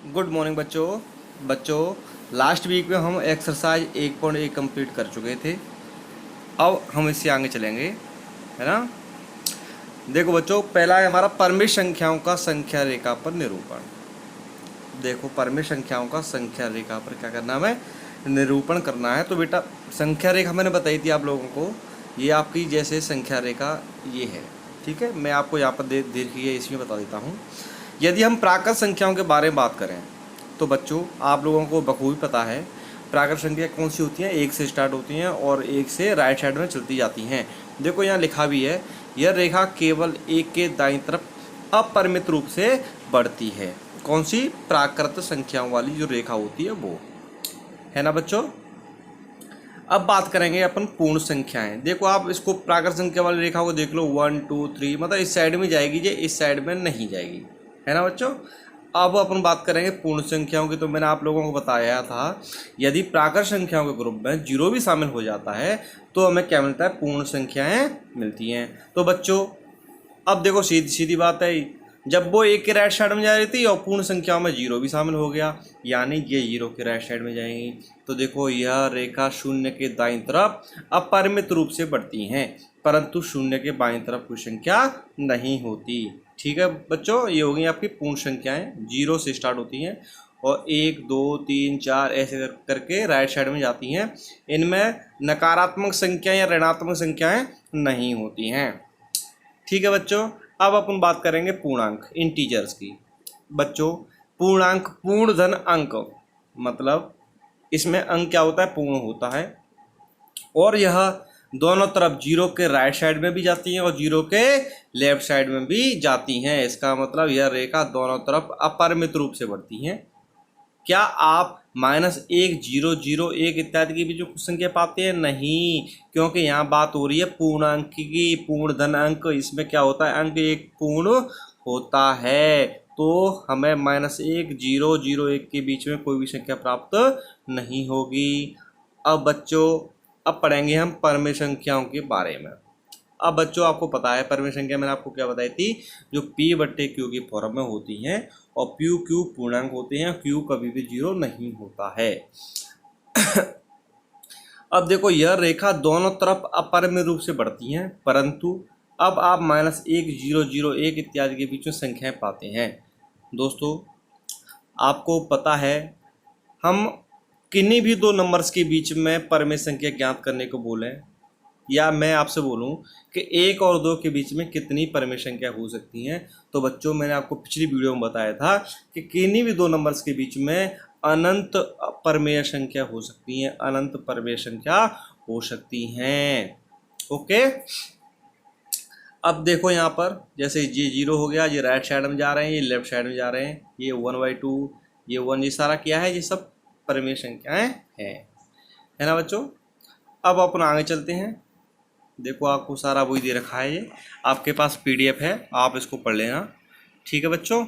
Good morning बच्चों last week में हम एक्सरसाइज 1.1 कंप्लीट कर चुके थे। अब हम इससे आगे चलेंगे, है ना। देखो बच्चों, पहला है हमारा परमित संख्याओं का संख्या रेखा पर निरूपण। देखो, परमित संख्याओं का संख्या रेखा पर क्या करना है, हमें निरूपण करना है। तो बेटा, संख्या रेखा मैंने बताई थी आप लोगों को, ये आपकी जैसे संख्या रेखा ये है, ठीक है। मैं आपको यहाँ पर देखिए इसमें बता देता हूँ। यदि हम प्राकृत संख्याओं के बारे में बात करें तो बच्चों, आप लोगों को बखूबी पता है प्राकृत संख्या कौन सी होती हैं। एक से स्टार्ट होती हैं और एक से राइट साइड में चलती जाती हैं। देखो यहाँ लिखा भी है, यह रेखा केवल एक के दाईं तरफ अपरिमित रूप से बढ़ती है। कौन सी? प्राकृत संख्याओं वाली जो रेखा होती है वो, है ना बच्चों। अब बात करेंगे अपन पूर्ण संख्याएं। देखो, आप इसको प्राकृत संख्या वाली रेखा को देख लो, 1 2 3, मतलब इस साइड में जाएगी, ये इस साइड में नहीं जाएगी, है ना बच्चों। अब अपन बात करेंगे पूर्ण संख्याओं की। तो मैंने आप लोगों को बताया था, यदि प्राकृत संख्याओं के ग्रुप में जीरो भी शामिल हो जाता है तो हमें क्या मिलता है? पूर्ण संख्याएं मिलती हैं। तो बच्चों, अब देखो, सीधी सीधी बात है, जब वो एक के राइट साइड में जा रही थी और पूर्ण संख्याओं में जीरो भी शामिल हो गया, यानी ये जीरो के राइट साइड में जाएंगी। तो देखो, यह रेखा शून्य के दाईं तरफ अपरिमित रूप से बढ़ती हैं, परंतु शून्य के बाईं तरफ कोई संख्या नहीं होती। ठीक है बच्चों, ये हो गई आपकी पूर्ण संख्याएं, जीरो से स्टार्ट होती हैं और 1 2 3 4 ऐसे करके राइट साइड में जाती हैं। इनमें नकारात्मक संख्याएं या ऋणात्मक संख्याएं नहीं होती हैं। ठीक है बच्चों, अब अपन बात करेंगे पूर्णांक, इंटीजर्स की। बच्चों, पूर्णांक पूर्ण धन अंक, मतलब इसमें अंक क्या होता है? पूर्ण होता है। और यह दोनों तरफ जीरो के राइट साइड में भी जाती हैं और जीरो के लेफ्ट साइड में भी जाती हैं। इसका मतलब यह रेखा दोनों तरफ अपरिमित रूप से बढ़ती हैं। क्या आप -1 0 0 1 इत्यादि की भी जो संख्या पाते हैं? नहीं, क्योंकि यहाँ बात हो रही है पूर्णांक की, पूर्ण धन अंक। इसमें क्या होता है? अंक एक पूर्ण होता है, तो हमें -1 0 0 1 के बीच में कोई भी संख्या प्राप्त नहीं होगी। अब बच्चों, अब पढ़ेंगे हम परमेय संख्याओं के बारे में। अब बच्चों, आपको पता है परमेय संख्या मैंने आपको क्या बताई थी, जो P/Q की फॉर्म में होती हैं और Q पूर्णांक होते हैं। Q कभी भी जीरो नहीं होता है। अब देखो, यह रेखा दोनों तरफ अपरिमित रूप से बढ़ती हैं, परंतु अब आप -1 0 0 1 इत्यादि के बीच में संख्याएं पाते हैं। दोस्तों, आपको पता है, हम किन्हीं भी दो नंबर्स के बीच में परमेय संख्या ज्ञात करने को बोलें, या मैं आपसे बोलूं कि 1 और 2 के बीच में कितनी परमेय संख्या हो सकती हैं, तो बच्चों मैंने आपको पिछली वीडियो में बताया था कि किन्हीं भी दो नंबर्स के बीच में अनंत परमेय संख्या हो सकती हैं, अनंत परमेय संख्या हो सकती हैं। ओके, अब देखो यहाँ पर, जैसे ये जीरो हो गया, ये राइट साइड में जा रहे हैं, ये लेफ्ट साइड में जा रहे हैं, ये 1/2, ये 1, ये सारा क्या है? ये सब परमेय संख्याएं हैं, है ना बच्चों। अब अपन आगे चलते हैं। देखो, आपको सारा वही दे रखा है, ये आपके पास PDF है, आप इसको पढ़ लेना। ठीक है बच्चों,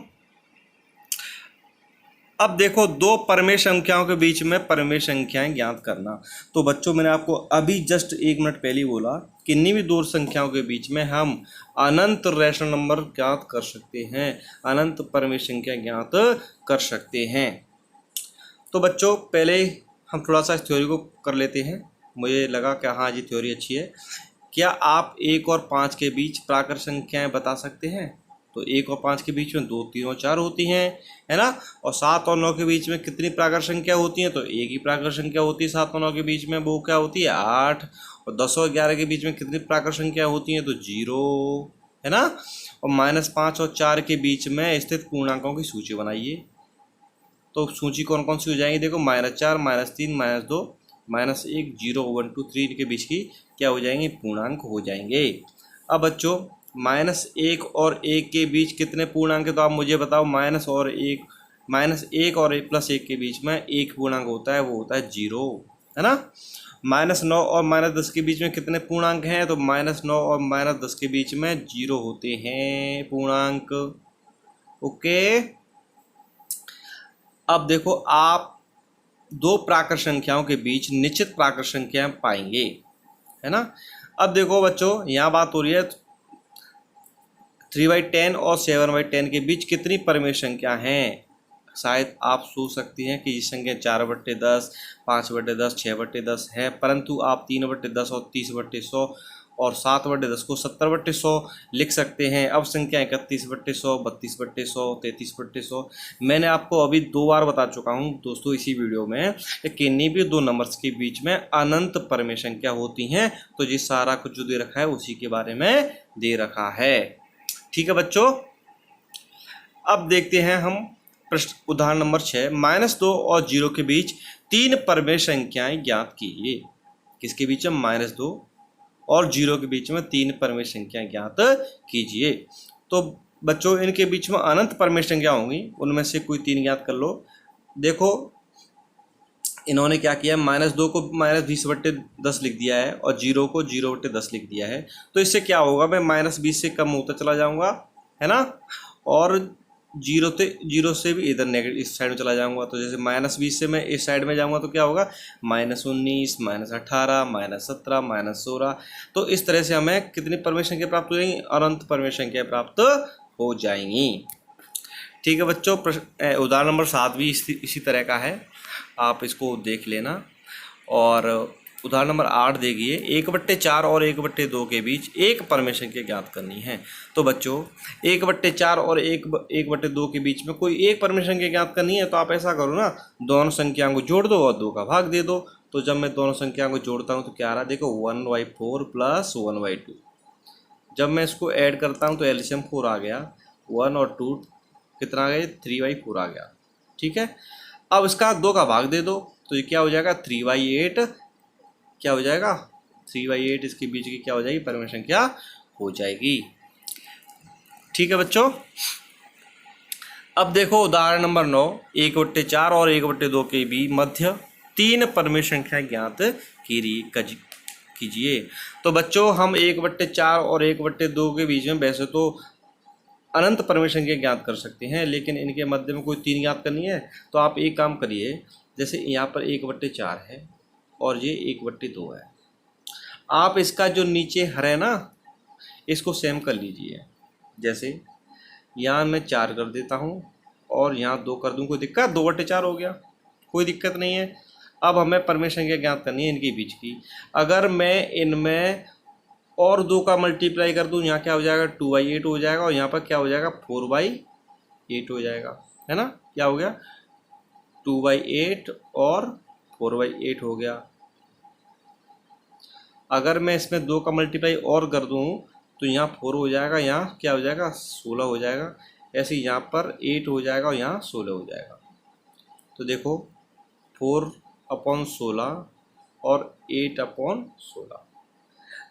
अब देखो, दो परमेय संख्याओं के बीच में परमेय संख्याएं ज्ञात करना। तो बच्चों, मैंने आपको अभी जस्ट 1 मिनट पहले ही बोला, किन्हीं भी दो संख्याओं के बीच में हम अनंत रैशनल नंबर ज्ञात कर सकते हैं, अनंत परमेय संख्या ज्ञात कर सकते हैं। तो बच्चों, पहले हम थोड़ा सा इस थ्योरी को कर लेते हैं। मुझे लगा कि हाँ, ये थ्योरी अच्छी है। क्या आप 1 और 5 के बीच प्राकृत संख्याएं बता सकते हैं? तो 1 और 5 के बीच में 2 3 और 4 होती हैं, है ना। और 7 और 9 के बीच में कितनी प्राकृत संख्या होती हैं? तो एक ही प्राकृत संख्या होती है 7 और 9 के बीच में, वो क्या होती है? 8। और 10 और 11 के बीच में कितनी प्राकृत संख्या होती हैं? तो 0, है ना। और -5 और 4 के बीच में स्थित पूर्णांकों की सूची बनाइए। तो सूची कौन कौन सी हो जाएंगी? देखो, -4 -3 -2 -1 0 1 2 3 के बीच की क्या हो जाएंगे? पूर्णांक हो जाएंगे। अब बच्चों, -1 और 1 के बीच कितने पूर्णांक है? तो आप मुझे बताओ। -1 और 1 +1 के बीच में एक पूर्णांक होता है, वो होता है 0, है ना। -9 और -10 के बीच में कितने पूर्णांक हैं? तो -9 और -10 के बीच में 0 होते हैं पूर्णांक। ओके, अब देखो, आप दो प्राकृत संख्याओं के बीच निश्चित प्राकृत संख्या पाएंगे, है ना। अब देखो बच्चों, यहाँ बात हो रही है 3/10 और 7/10 के बीच कितनी परमेय संख्या हैं? शायद आप सोच सकती हैं कि ये संख्या 4/10, 5/10, 6/10 है, परंतु आप 3/10 और 30/100 और 7/10 को 70/100 लिख सकते हैं। अब संख्या 31/100, 32/100, 33/100 मैंने आपको अभी 2 बार बता चुका हूं दोस्तों इसी वीडियो में कि किन्हीं भी दो नंबर्स के बीच में अनंत परमेय संख्या होती हैं। तो ये सारा कुछ जो दे रखा है उसी के बारे में दे रखा है। ठीक है बच्चों, अब देखते हैं हम प्रश्न उदाहरण नंबर 6। -2 और 0 के बीच 3 परमेय संख्याएं ज्ञात कीजिए। किसके बीच में? -2 और 0 के बीच में 3 परमेय संख्याएं ज्ञात कीजिए। तो बच्चों इनके बीच में अनंत परमेय संख्या होंगी, उनमें से कोई 3 ज्ञात कर लो। देखो इन्होंने क्या किया, -2 को -20/10 लिख दिया है और 0 को 0/10 लिख दिया है। तो इससे क्या होगा, मैं -20 से कम होता चला जाऊंगा, है ना, और 0 से भी इधर नेगेटिव इस साइड में चला जाऊंगा। तो जैसे -20 से मैं इस साइड में जाऊंगा तो क्या होगा, -19, -18, -17, -16। तो इस तरह से हमें कितनी परमेय संख्या प्राप्त हो जाएंगी? अनंत परमेय संख्या प्राप्त हो जाएंगी। ठीक है बच्चों, उदाहरण नंबर 7 भी इसी तरह का है, आप इसको देख लेना। और उदाहरण नंबर 8 देखिए, 1/4 और 1/2 के बीच एक परमेय संख्या ज्ञात करनी है। तो बच्चों 1/4 और 1/2 के बीच में कोई एक परमेय संख्या ज्ञात करनी है, तो आप ऐसा करो ना, दोनों संख्याओं को जोड़ दो और 2 का भाग दे दो। तो जब मैं दोनों संख्याओं को जोड़ता हूँ तो क्या आ रहा है, देखो 1/4 + 1/2। जब मैं इसको ऐड करता हूँ तो एलसीएम 4 आ गया, 1 और 2 कितना आ गया, 3/4 आ गया। ठीक है, अब इसका 2 का भाग दे दो तो ये क्या हो जाएगा, 3/8 क्या हो जाएगा, 3/8 इसके बीच की क्या हो जाएगी, परमेय संख्या हो जाएगी। ठीक है बच्चों, अब देखो उदाहरण नंबर 9, 1/4 और 1/2 के भी मध्य 3 परमेय संख्या ज्ञात कीजिए। तो बच्चों हम 1/4 और 1/2 के बीच में वैसे तो अनंत परमेय संख्या ज्ञात कर सकते हैं, लेकिन इनके मध्य में कोई 3 ज्ञात करनी है। तो आप एक काम करिए, जैसे यहाँ पर 1/4 है और ये 1/2 है, आप इसका जो नीचे हर है ना, इसको सेम कर लीजिए। जैसे यहाँ मैं 4 कर देता हूँ और यहाँ 2 कर दूँ, कोई दिक्कत? 2/4 हो गया, कोई दिक्कत नहीं है। अब हमें परमेय संख्या ज्ञात करनी है इनके बीच की। अगर मैं इनमें और 2 का मल्टीप्लाई कर दूँ, यहाँ क्या हो जाएगा, 2/8 हो जाएगा, और यहाँ पर क्या हो जाएगा, 4/8 हो जाएगा, है ना। क्या हो गया, 2/8 और 4/8 हो गया। अगर मैं इसमें 2 का मल्टीप्लाई और कर दूँ तो यहाँ 4 हो जाएगा, यहाँ क्या हो जाएगा, 16 हो जाएगा। ऐसे यहाँ पर 8 हो जाएगा और यहाँ 16 हो जाएगा। तो देखो 4/16 और 8/16।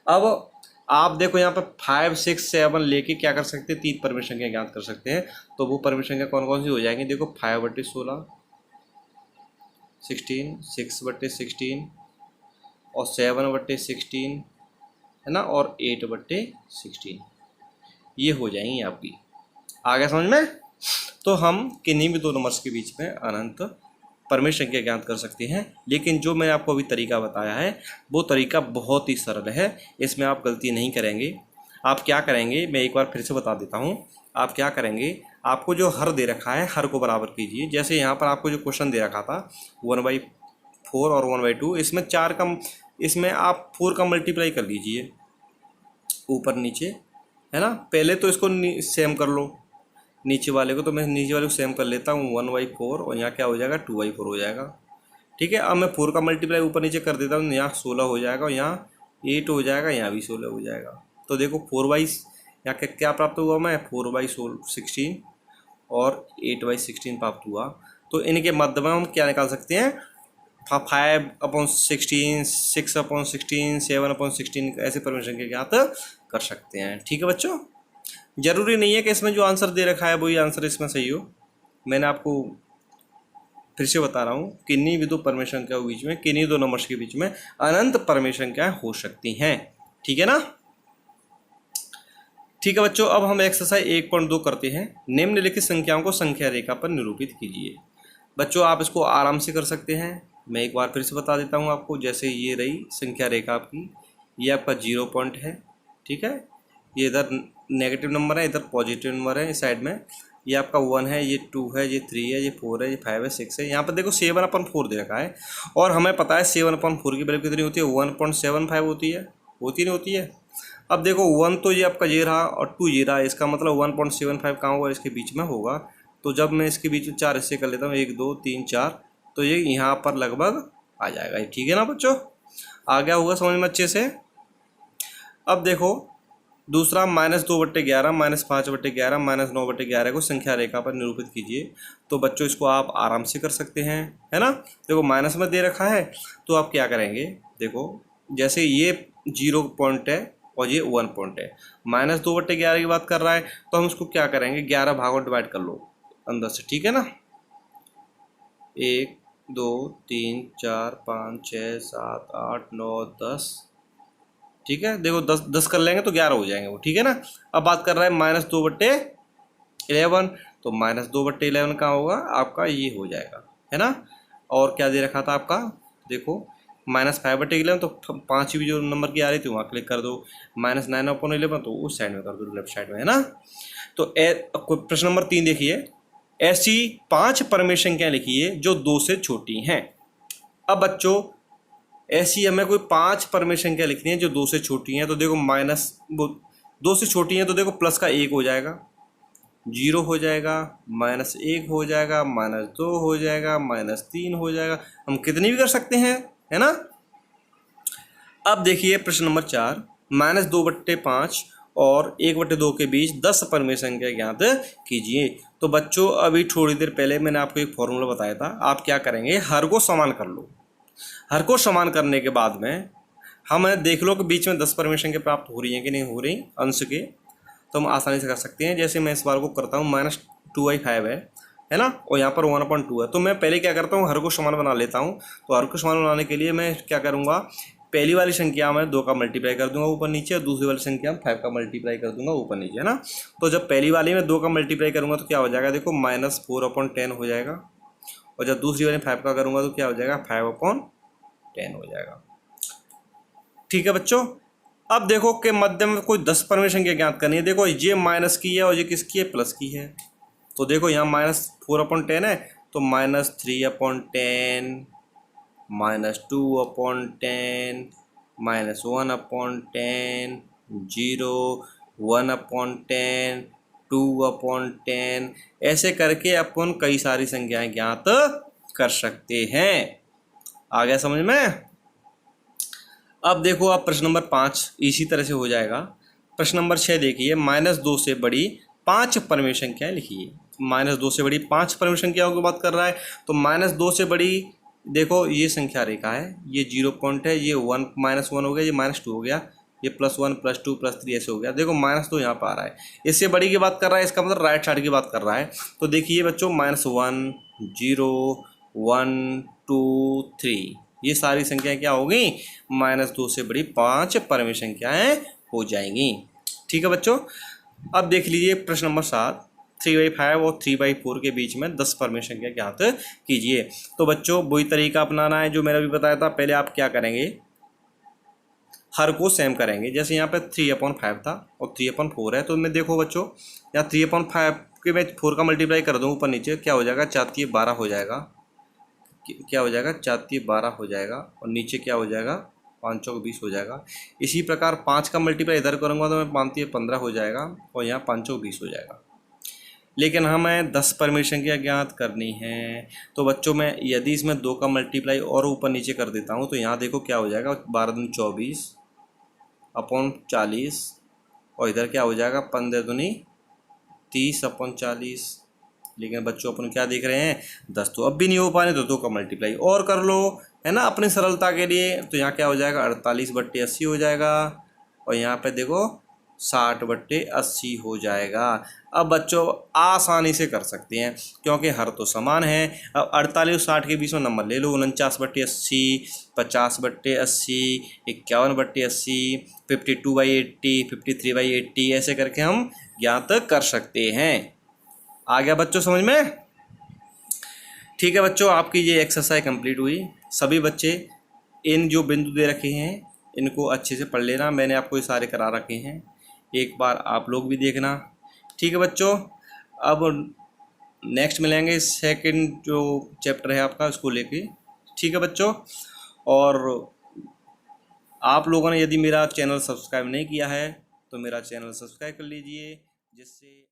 अब आप देखो यहाँ पर 5, 6, 7 लेके क्या कर सकते हैं, 3 परमेय संख्या ज्ञात कर सकते हैं। तो वो परमेय संख्या कौन कौन सी हो जाएंगी, देखो 5/16, 16, 6/16 और 7/16, है ना, और 8/16, ये हो जाएंगी आपकी। आ गया समझ में? तो हम किन्हीं भी दो नंबर्स के बीच में अनंत परमेय संख्या ज्ञात कर सकते हैं। लेकिन जो मैं आपको अभी तरीका बताया है वो तरीका बहुत ही सरल है, इसमें आप गलती नहीं करेंगे। आप क्या करेंगे, मैं एक बार फिर से बता देता हूँ। आप क्या करेंगे, आपको जो हर दे रखा है हर को बराबर कीजिए। जैसे यहाँ पर आपको जो क्वेश्चन दे रखा था 1/4 और 1/2, इसमें 4 का, इसमें आप 4 का मल्टीप्लाई कर लीजिए ऊपर नीचे, है ना। पहले तो इसको सेम कर लो नीचे वाले को, तो मैं नीचे वाले को सेम कर लेता हूँ, 1/4 और यहाँ क्या हो जाएगा, 2/4 हो जाएगा। ठीक है, अब मैं 4 का मल्टीप्लाई ऊपर नीचे कर देता हूँ, यहाँ 16 हो जाएगा और यहाँ 8 हो जाएगा, यहाँ भी 16 हो जाएगा। तो देखो 4/, यहाँ क्या प्राप्त हुआ, मैं 4/16 और 8/16 प्राप्त हुआ। तो इनके मध्य में हम क्या निकाल सकते हैं, 5/16, 6/16, 7/16 ऐसे परमेय संख्या ज्ञात कर सकते हैं। ठीक है बच्चों, जरूरी नहीं है कि इसमें जो आंसर दे रखा है वही आंसर इसमें सही हो। मैंने आपको फिर से बता रहा हूँ, किन्हीं भी दो परमेय संख्याओं के बीच में, किन्हीं दो नंबर्स के बीच में अनंत परमेय संख्याएं हो सकती हैं। ठीक है ना। ठीक है बच्चों, अब हम एक्सरसाइज 1.2 करते हैं। निम्नलिखित संख्याओं को संख्या रेखा पर निरूपित कीजिए। बच्चों आप इसको आराम से कर सकते हैं, मैं एक बार फिर से बता देता हूँ आपको। जैसे ये रही संख्या रेखा आपकी, ये आपका 0 पॉइंट है, ठीक है, ये इधर नेगेटिव नंबर है, इधर पॉजिटिव नंबर है इस साइड में। ये आपका 1 है, ये 2 है, ये 3 है, ये 4 है, ये 5 है, 6 है। यहाँ पर देखो 7/4 दे रखा है और हमें पता है 7/4 की वैल्यू कितनी होती है, 1.75 होती है, होती नहीं होती है। अब देखो 1 तो ये आपका ये रहा और 2 ये रहा, इसका मतलब 1.75 कहाँ होगा, इसके बीच में होगा। तो जब मैं इसके बीच में 4 हिस्से कर लेता हूँ, 1 2 3 4, तो ये यहाँ पर लगभग आ जाएगा। ये ठीक है ना बच्चों, आ गया होगा समझ में अच्छे से। अब देखो दूसरा -2/11 -5/11 -9/11 को संख्या रेखा पर निरूपित कीजिए। तो बच्चों इसको आप आराम से कर सकते हैं, है ना। देखो माइनस में दे रखा है तो आप क्या करेंगे, देखो जैसे ये 0 पॉइंट है और ये 1 पॉइंट है, -2/11 की बात कर रहा है तो हम इसको क्या करेंगे, 11 भागों डिवाइड कर लो अंदर से, ठीक है ना। 1 2 3 4 5 6 7 8 9 10, ठीक है। देखो 10 कर लेंगे तो 11 हो जाएंगे वो, ठीक है ना। अब बात कर रहा है -2/11, तो -2/11 कहाँ होगा आपका, ये हो जाएगा, है ना। और क्या दे रखा था आपका, देखो -5/11, तो 5वीं जो नंबर की आ रही थी वहाँ क्लिक कर दो। -9/11 तो उस साइड में कर दो, लेफ्ट साइड में, है ना। तो प्रश्न नंबर 3 देखिए, ऐसी 5 परमेय संख्याएं लिखिए जो 2 से छोटी हैं। अब बच्चों ऐसी हमें कोई 5 परमेय संख्या लिखनी है जो 2 से छोटी हैं। तो देखो वो 2 से छोटी हैं तो देखो प्लस का 1 हो जाएगा, 0 हो जाएगा, -1 हो जाएगा, -2 हो जाएगा, -3 हो जाएगा, हम कितनी भी कर सकते हैं, है ना। अब देखिए प्रश्न नंबर 4, -2/5 और 1/2 के बीच 10 परमेय संख्या ज्ञात कीजिए। तो बच्चों अभी थोड़ी देर पहले मैंने आपको एक फॉर्मूला बताया था, आप क्या करेंगे, हर को समान कर लो। हर को समान करने के बाद में हम देख लो कि बीच में 10 परमेय संख्या प्राप्त हो रही हैं कि नहीं हो रही अंश के, तो हम आसानी से कर सकते हैं। जैसे मैं इस बार को करता हूँ, -2/5 है ना, और यहाँ पर 1/2 है। तो मैं पहले क्या करता हूँ, हर को समान बना लेता हूँ। तो हर को समान बनाने के लिए मैं क्या करूँगा, पहली वाली संख्या में 2 का मल्टीप्लाई कर दूंगा ऊपर नीचे, और दूसरी वाली संख्या में 5 का मल्टीप्लाई कर दूंगा ऊपर नीचे, है ना। तो जब पहली वाली में 2 का मल्टीप्लाई करूँगा तो क्या हो जाएगा, देखो -4/10 हो जाएगा, और जब दूसरी वाली 5 का करूँगा तो क्या हो जाएगा, 5/10 हो जाएगा। ठीक है बच्चों। अब देखो कि मध्य में कोई 10 परमेय संख्या ज्ञात करनी है। देखो ये माइनस की है और ये किसकी है, प्लस की है। तो देखो यहाँ -4/10 है तो -3/10, -2/10, -1/10, 0, 1/10, 2/10, ऐसे करके अपन कई सारी संख्याएं ज्ञात कर सकते हैं। आ गया समझ में। अब देखो आप प्रश्न नंबर 5 इसी तरह से हो जाएगा। प्रश्न नंबर 6 देखिए, -2 से बड़ी 5 परमेय संख्याएं लिखिए। -2 से बड़ी 5 परमेय संख्याओं की बात कर रहा है। तो -2 से बड़ी, देखो ये संख्या रेखा है, ये 0 पॉइंट है, ये 1 -1 हो गया, ये -2 हो गया, ये +1 +2 +3 ऐसे हो गया। देखो -2 यहाँ पर आ रहा है, इससे बड़ी की बात कर रहा है, इसका मतलब राइट साइड की बात कर रहा है। तो देखिए बच्चों -1 0 1 2 3, ये सारी संख्याएं क्या हो गई, -2 से बड़ी 5 परमेय संख्याएं हो जाएंगी। ठीक है बच्चों। अब देख लीजिए प्रश्न नंबर 7, 3/5 और 3/4 के बीच में 10 परमेय संख्या ज्ञात कीजिए। तो बच्चों वही तरीका अपनाना है जो मैंने अभी बताया था। पहले आप क्या करेंगे, हर को सेम करेंगे। जैसे यहाँ पे 3/5 था और 3/4 है, तो मैं देखो बच्चों यहाँ 3/5 के मैं 4 का मल्टीप्लाई कर दूँ ऊपर नीचे, क्या हो जाएगा, 4×3=12 हो जाएगा। क्या हो जाएगा, 4×3=12 हो जाएगा, और नीचे क्या हो जाएगा, 5×4=20 हो जाएगा। इसी प्रकार 5 का मल्टीप्लाई इधर करूँगा तो मैं 5×3=15 हो जाएगा, और यहाँ 5×4=20 हो जाएगा। लेकिन हमें 10 परमेय संख्या ज्ञात करनी है। तो बच्चों मैं यदि इसमें 2 का मल्टीप्लाई और ऊपर नीचे कर देता हूँ तो यहाँ देखो क्या हो जाएगा, 12×2=24/40, और इधर क्या हो जाएगा, 15×30/40। लेकिन बच्चों अपन क्या देख रहे हैं, 10 तो अब भी नहीं हो पा रहे, तो 2 का मल्टीप्लाई और कर लो, है ना, अपनी सरलता के लिए। तो यहाँ क्या हो जाएगा, 48/80 हो जाएगा, और यहाँ पे देखो 60/80 हो जाएगा। अब बच्चों आसानी से कर सकते हैं क्योंकि हर तो समान है। अब 48 और 60 के बीच में नंबर ले लो, 49/80, 50/80, 51/80, 52/80, 53/80, ऐसे करके हम ज्ञात कर सकते हैं। आ गया बच्चों समझ में। ठीक है बच्चों, आपकी ये एक्सरसाइज कंप्लीट हुई। सभी बच्चे इन जो बिंदु दे रखे हैं इनको अच्छे से पढ़ लेना, मैंने आपको ये सारे करा रखे हैं, एक बार आप लोग भी देखना। ठीक है बच्चों, अब नेक्स्ट मिलेंगे, सेकंड जो चैप्टर है आपका उसको लेके। ठीक है बच्चों, और आप लोगों ने यदि मेरा चैनल सब्सक्राइब नहीं किया है तो मेरा चैनल सब्सक्राइब कर लीजिए, जिससे